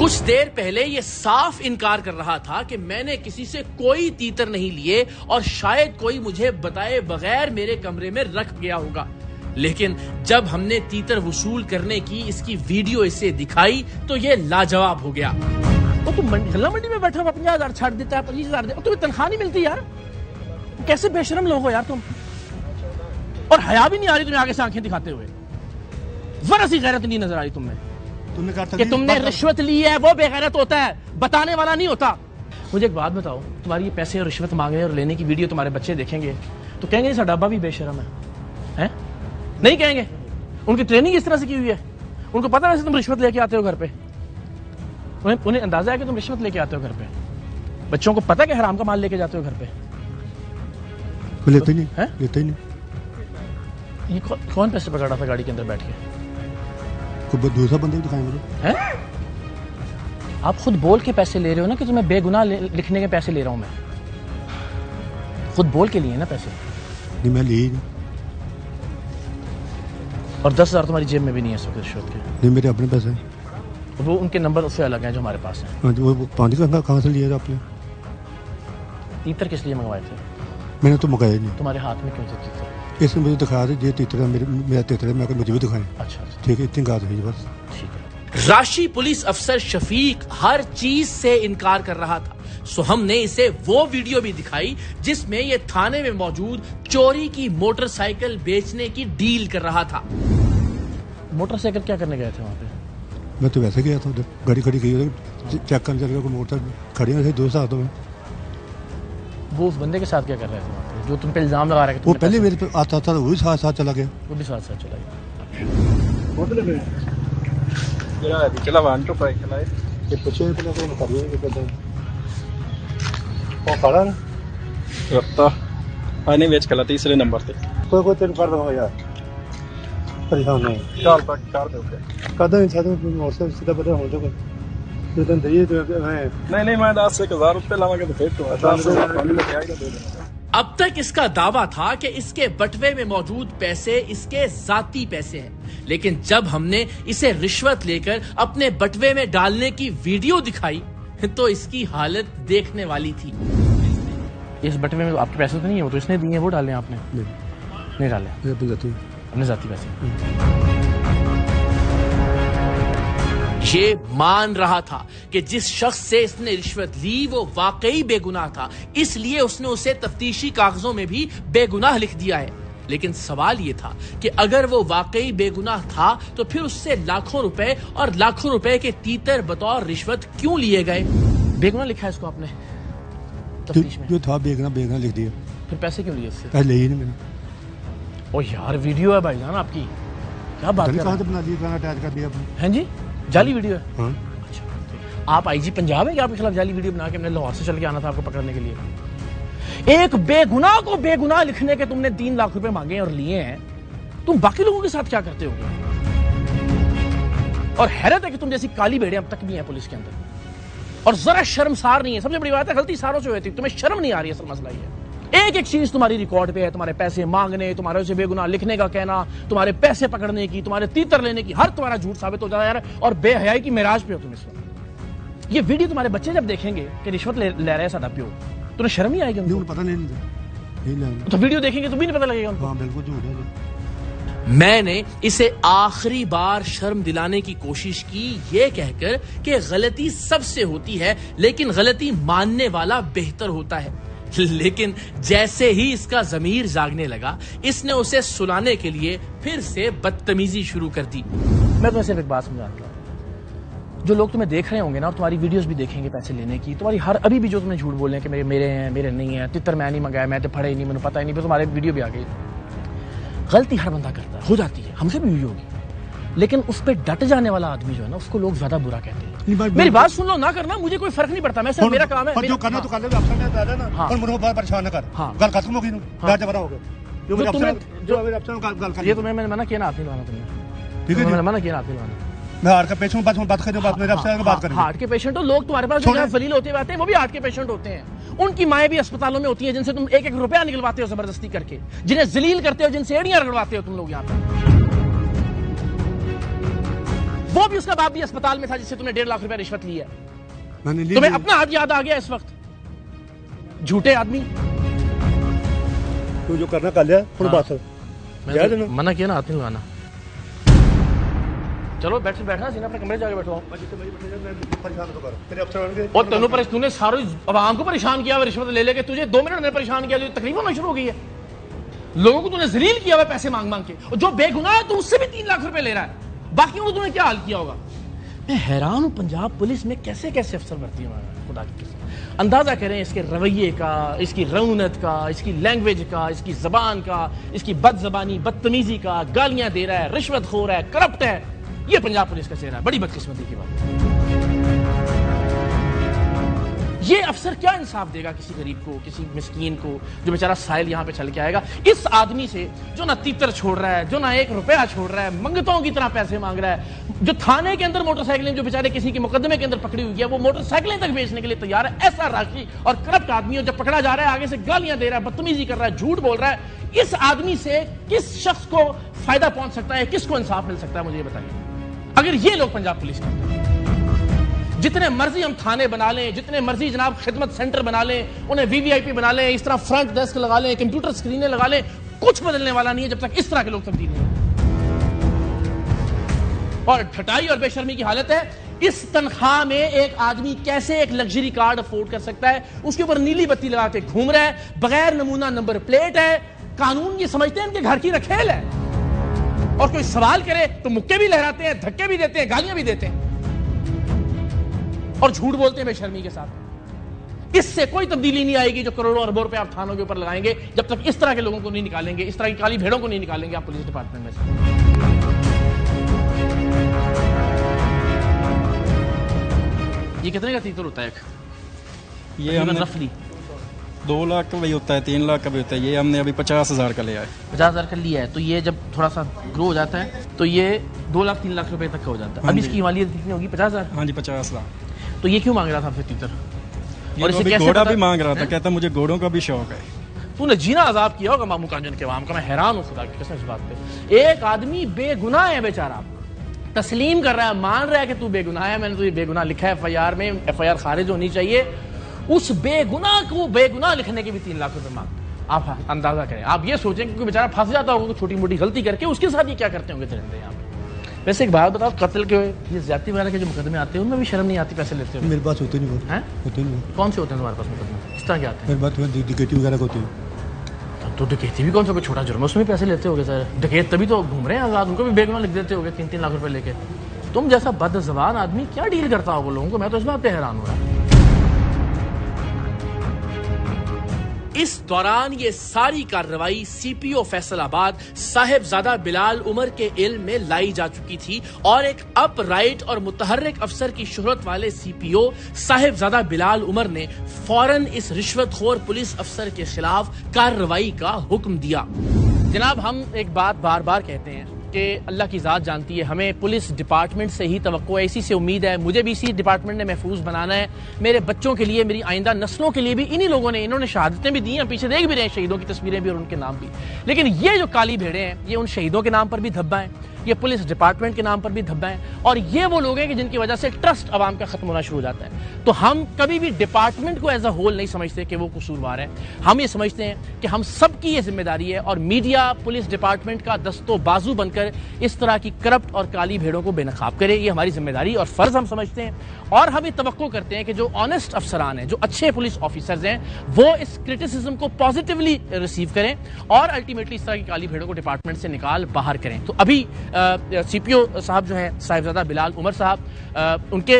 कुछ देर पहले ये साफ इनकार कर रहा था कि मैंने किसी से कोई तीतर नहीं लिए और शायद कोई मुझे बताए बगैर मेरे कमरे में रख गया होगा। लेकिन जब हमने तीतर वसूल करने की इसकी वीडियो इसे दिखाई तो ये लाजवाब हो गया। तो तुम गल्ला मंडी में बैठा हुआ 50,000 छाड़ देता है, 25,000 दे, तुम्हें तनख्वाह नहीं मिलती यार? कैसे बेशरम लोग हो यार तुम, और हया भी नहीं आ रही तुम्हें आगे से आंखें दिखाते हुए। जरा सी गैरत नहीं नजर आ रही तुम्हें तुमने कहा था कि तुमने रिश्वत ली है, वो बेगैरत होता है, बताने वाला नहीं होता। मुझे एक बात बताओ, तुम्हारी ये पैसे और रिश्वत मांगने और लेने की वीडियो तुम्हारे बच्चे देखेंगे तो कहेंगे साडा अब्बा भी बेशरम है? नहीं कहेंगे? उनकी ट्रेनिंग इस तरह से की हुई है, उनको पता है वैसे तुम रिश्वत लेके आते हो घर पे, उन्हें अंदाजा है कि तुम रिश्वत लेके आते हो घर पे। बच्चों को पता है कि हराम का माल लेके जाते हो घर पे? लेते नहीं है, लेते नहीं। ये कौन पैसे पकड़ा था गाड़ी के अंदर बैठ के? कोई दूसरा बंदा भी दिखाए मुझे हैं? आप खुद बोल के पैसे ले रहे हो ना कि तुम्हें बेगुनाह लिखने के पैसे ले रहा हूं मैं। खुद बोल के लिए ना पैसे। नहीं मैं लिए नहीं। और 10,000 तुम्हारी जेब में भी नहीं है इस वक्त रिश्वत के? नहीं मेरे अपने पैसे हैं। वो उनके नंबर उससे अलग हैं जो हमारे पास हैं। हाँ, वो 5 का कहाँ से लिया था आपने? तीतर किस लिए मंगवाए थे? मैंने तो मंगाया नहीं। तुम्हारे हाथ में क्यों थे तीतर? इसने मुझे दिखाया था ये तीतर मेरा तीतर है, मैं मुझे भी दिखाएं। अच्छा ठीक है, इतनी बात हुई बस। ठीक है। राशि पुलिस अफसर शफीक हर चीज से इनकार कर रहा था, सो हमने इसे वो वीडियो भी दिखाई जिसमें ये थाने में मौजूद चोरी की मोटरसाइकिल बेचने की डील कर रहा था। मोटरसाइकिल क्या करने गए थे वहां पे? मैं तो वैसे गया था उधर, गाड़ी खड़ी गई चेक करने चल गया, मोटर खड़ी थे 2 साथ में। वो उस बंदे के साथ क्या कर रहे थे वहाँ पे जो तुम पे इल्जाम लगा रहे थे? वो पहले मेरे पे आता था, वो भी साथ साथ चला गया। वो भी साथ साथ चला गया। चला वन टू फाइव चलाए ये पूछे पहले तो कर लिए कि पता वो खड़ा ना रफ्ता आने वेच कला तीसरे नंबर पे कोई तेरे कर दूंगा यार, परेशान नहीं चाल तक कर दो कदम नहीं चाहता मोटर से सीधा पता हो तो तो दे तो मैं नहीं मैं 10,000 रुपये लावांगे तो फिर तो 10,000 लेके आएगा दे देना। अब तक इसका दावा था कि इसके बटवे में मौजूद पैसे इसके जाती पैसे हैं, लेकिन जब हमने इसे रिश्वत लेकर अपने बटवे में डालने की वीडियो दिखाई तो इसकी हालत देखने वाली थी। इस बटवे में आपके पैसे तो नहीं है, वो तो इसने दिए हैं, वो डाले आपने? नहीं डाले अपने जाती पैसे। ये मान रहा था कि जिस शख्स से इसने रिश्वत ली वो वाकई बेगुनाह था, इसलिए उसने उसे तफ्तीशी कागजों में भी बेगुनाह लिख दिया है। लेकिन सवाल ये था कि अगर वो वाकई बेगुनाह था तो फिर उससे लाखों रुपए और लाखों रुपए के तीतर बतौर रिश्वत क्यों लिए गए? बेगुनाह लिखा है इसको आपने तफ्तीश में? जो था बेगना लिख दिया। फिर पैसे क्यों लिए उससे? पहले ही नहीं मैंने। ओ यार वीडियो है भाईजान आपकी, क्या बात है? कहाँ से बना दिया, अटैच कर दिया आपने? हैं जी? जाली वीडियो है? हाँ। अच्छा, आप आईजी पंजाब है कि आपके खिलाफ जाली वीडियो बना के हमने लाहौर से चल के आना था आपको पकड़ने के लिए? एक बेगुनाह को बेगुनाह लिखने के तुमने 3 लाख रुपए मांगे और लिए हैं, तुम बाकी लोगों के साथ क्या करते हो? और हैरत है कि तुम जैसी काली भेड़े अब तक भी हैं पुलिस के अंदर और जरा शर्मसार नहीं है। सबसे बड़ी बात है गलती सारों से हुई थी, तुम्हें शर्म नहीं आ रही है। असल मसला ये है एक एक चीज तुम्हारी रिकॉर्ड पे है, तुम्हारे पैसे मांगने, तुम्हारे उसे बेगुनाह लिखने का कहना, तुम्हारे पैसे पकड़ने की, तुम्हारे तीतर लेने की, हर तुम्हारा झूठ साबित हो जा रहा है और बेहयाई की मिराज पे हो तुम इस वक्त। ये वीडियो तुम्हारे बच्चे जब देखेंगे कि रिश्वत ले रहे हैं साडा प्यो, तुम्हें शर्म नहीं आएगी? उनको पता नहीं, तो वीडियो देखेंगे तो भी नहीं पता लगेगा उनको? हाँ बिल्कुल झूठ है। मैंने इसे आखिरी बार शर्म दिलाने की कोशिश की ये कहकर कि गलती सबसे होती है लेकिन गलती मानने वाला बेहतर होता है। लेकिन जैसे ही इसका ज़मीर जागने लगा इसने उसे सुलाने के लिए फिर से बदतमीजी शुरू कर दी। मैं तुम्हें सिर्फ एक बात समझाता हूं, जो लोग तुम्हें देख रहे होंगे ना और तुम्हारी वीडियोस भी देखेंगे पैसे लेने की, तुम्हारी हर अभी भी जो तुम्हें झूठ बोल रहे हैं कि मेरे हैं मेरे नहीं है, तितर मैं नहीं मंगाया, मैं तो फड़े ही नहीं, मैंने पता ही नहीं, फिर तुम्हारे वीडियो भी आ गई। गलती हर बंदा करता है, हो जाती है, हमसे भी हुई होगी, लेकिन उस पर डट जाने वाला आदमी जो है ना उसको लोग ज्यादा बुरा कहते हैं। मेरी बात सुन लो, ना करना मुझे कोई फर्क नहीं पड़ता, मैं सिर्फ मेरा काम है जो करना तो कर ले, अफसर ने डाला ना और मुझे बहुत परेशान न कर। गल खत्म हो गई ना, बात जबरा हो गया। जो मेरे अफसर गल कर, ये तुम्हें मैंने मना किया ना हाथ नहीं लगाना, तुमने ठीक है, मैंने मना किया ना हाथ नहीं लगाना। मैं हार्ट का पेशेंट बात करें, बात मेरे अफसर से बात करें। हार्ट के पेशेंट हो, लोग तुम्हारे पास जो फलील होते आते हैं वो भी हार्ट के पेशेंट होते हैं। उनकी माएं भी अस्पतालों में होती हैं जिनसे तुम 1-1 रुपया निकलवाते हो जबरदस्ती करके, जिन्हें जलील करते हो, जिनसे एड़ियां रगड़वाते हो तुम लोग यहाँ पे। वो भी उसका बाप भी अस्पताल में था जिससे तुमने 1.5 लाख रुपया रिश्वत ली है। मैंने ली। तुम्हें अपना हाथ याद आ गया इस वक्त, झूठे आदमी। तू जो करना कर लिया, थोड़ी बात है। मैंने मना किया ना हाथ नहीं लगाना। चलो बैठना सी ना, अपने कमरे जाके बैठो। और तेनों पर तूने सारी आवाम को परेशान किया रिश्वत ले लेके, तुझे 2 मिनट में परेशान किया, तुझे तकलीफ होना शुरू हो गई है। लोगों को तूने जलील किया हुआ पैसे मांग मांग के, और जो बेगुनाह है तो उससे भी 3 लाख रुपए ले रहा है, बाकी को तूने क्या हाल किया होगा। मैं हैरान हूं पंजाब पुलिस में कैसे कैसे अफसर भर्ती है, खुदा की कसम। अंदाजा करें इसके रवैये का, इसकी रौनत का, इसकी लैंग्वेज का, इसकी जबान का, इसकी बदजबानी बदतमीजी का, गालियां दे रहा है, रिश्वतखोर है, करप्ट है। ये पंजाब पुलिस का चेहरा है। बड़ी बदकिस्मती की बात। ये अफसर क्या इंसाफ देगा किसी गरीब को, किसी मिस्कीन को, जो बेचारा साहिल यहां पे चल के आएगा इस आदमी से जो ना तीतर छोड़ रहा है, जो ना 1 रुपया छोड़ रहा है, मंगतों की तरह पैसे मांग रहा है, जो थाने के अंदर मोटरसाइकिलें, जो बेचारे किसी के मुकदमे के अंदर पकड़ी हुई है, वो मोटरसाइकिलें तक बेचने के लिए तैयार है। ऐसा राशि और करप्ट आदमी, और जब पकड़ा जा रहा है आगे से गालियां दे रहा है, बदतमीजी कर रहा है, झूठ बोल रहा है। इस आदमी से किस शख्स को फायदा पहुंच सकता है, किसको इंसाफ मिल सकता है, मुझे बताइए। अगर ये लोग पंजाब पुलिस के जितने मर्जी हम थाने बना लें, जितने मर्जी जनाब खिदमत सेंटर बना लें, उन्हें वीवीआईपी बना लें, इस तरह फ्रंट डेस्क लगा लें, कंप्यूटर स्क्रीनें लगा लें, कुछ बदलने वाला नहीं है जब तक इस तरह के लोग तब्दील नहीं हों। और ठटाई और बेशर्मी की हालत है। इस तनख्वाह में एक आदमी कैसे एक लग्जरी कार्ड अफोर्ड कर सकता है? उसके ऊपर नीली बत्ती लगा के घूम रहा है, बगैर नमूना नंबर प्लेट है। कानून ये समझते हैं इनके घर की रखेल है, और कोई सवाल करे तो मुक्के भी लहराते हैं, धक्के भी देते हैं, गालियां भी देते हैं, और झूठ बोलते हैं बेशर्मी के साथ। इससे कोई तब्दीली नहीं आएगी जो करोड़ों अरबों रुपए आप थानों के ऊपर लगाएंगे, जब तक इस तरह के लोगों को नहीं निकालेंगे, इस तरह की काली भेड़ों को नहीं निकालेंगे आप पुलिस डिपार्टमेंट में से। ये कितने का तीतर होता है? ये हमने रफली 2 लाख का भी होता है, 3 लाख का भी होता है। ये हमने अभी 50,000 का लिया है। 50,000 का लिया है, तो ये जब थोड़ा सा ग्रो हो जाता है तो ये 2 लाख 3 लाख रुपए तक का हो जाता है। हाँ अभी जी। इसकी मालियत कितनी होगी? 50,000। हाँ जी, 50 लाख। तो ये क्यों मांग रहा था फिर तीतर? और इसे घोड़ा भी मांग रहा था, कहता मुझे घोड़ों का भी शौक है। तूने जीना आजाद किया होगा मामू कांजन के वाम का। मैं हैरान हूं खुदा की कसम इस बात पे। एक आदमी बेगुनाह है बेचारा, तस्लीम कर रहा है, मान रहा है कि तू बेगुनाह है, मैंने तुझे बेगुनाह लिखा है एफआईआर में, एफआईआर खारिज होनी चाहिए। उस बेगुनाह को बेगुनाह लिखने के भी 3 लाख रुपए मांगते। आप अंदाजा करें, आप ये सोचें कि बेचारा फंस जाता होगा छोटी मोटी गलती करके, उसके साथ ये क्या करते होंगे दरिंदे यहाँ पे। वैसे एक बात बताओ, कत्ल के ये ज्यादती वगैरह के जो मुकदमे आते हैं उनमें भी शर्म नहीं आती पैसे लेते हो? मेरे पास होते नहीं, होते नहीं। कौन से होते हैं तुम्हारे पास मुकदमे? किस तरह के आते हैं? मेरे पास डकैती वगैरह होती है। तो डकैती भी कौन सा कोई छोटा जुर्म है, उसमें भी पैसे लेते होगे सर? डकैत तभी तो घूम रहे हैं आजाद, उनको भी बेगुनाह लिख देते होगे 3-3 लाख रुपए लेके। तुम जैसा बदज़बान आदमी क्या डील करता होगा लोगों को? मैं तो इस बात पे हैरान हो रहा हूं। इस दौरान ये सारी कार्रवाई सीपीओ फैसलाबाद साहिबजादा बिलाल उमर के इल्म में लाई जा चुकी थी, और एक अपराइट और मुतहर्रिक अफसर की शोहरत वाले सीपीओ साहिबजादा बिलाल उमर ने फौरन इस रिश्वतखोर पुलिस अफसर के खिलाफ कार्रवाई का हुक्म दिया। जनाब, हम एक बात बार बार कहते हैं कि अल्लाह की ज़ात जानती है, हमें पुलिस डिपार्टमेंट से ही तवक्को है, इसी से उम्मीद है। मुझे भी इसी डिपार्टमेंट ने महफूज बनाना है, मेरे बच्चों के लिए, मेरी आइंदा नस्लों के लिए भी। इन्हीं लोगों ने, इन्होंने शहादतें भी दी हैं, पीछे देख भी रहे हैं शहीदों की तस्वीरें भी और उनके नाम भी। लेकिन ये जो काली भेड़ें हैं, ये उन शहीदों के नाम पर भी धब्बा है, ये पुलिस डिपार्टमेंट के नाम पर भी धब्बा है, और ये वो लोग हैं कि जिनकी वजह से ट्रस्ट आवाम का खत्म होना शुरू हो जाता है। तो हम कभी भी डिपार्टमेंट को एज अ होल नहीं समझते कि वो कसूरवार है। हम ये समझते हैं कि हम सबकी ये जिम्मेदारी है, और मीडिया पुलिस डिपार्टमेंट का दस्तो बाजू बनकर इस तरह की करप्ट और काली भेड़ों को बेनकाब करे। ये हमारी जिम्मेदारी और फर्ज हम समझते हैं, और हम ये तवक्को करते हैं कि जो ऑनेस्ट अफसरान हैं, जो अच्छे पुलिस ऑफिसर्स हैं, वो इस क्रिटिसिज्म को पॉजिटिवली रिसीव करें और अल्टीमेटली इस तरह की काली भेड़ों को डिपार्टमेंट से निकाल बाहर करें। तो अभी सीपीओ साहब जो है साहिबजादा बिलाल उमर साहब, उनके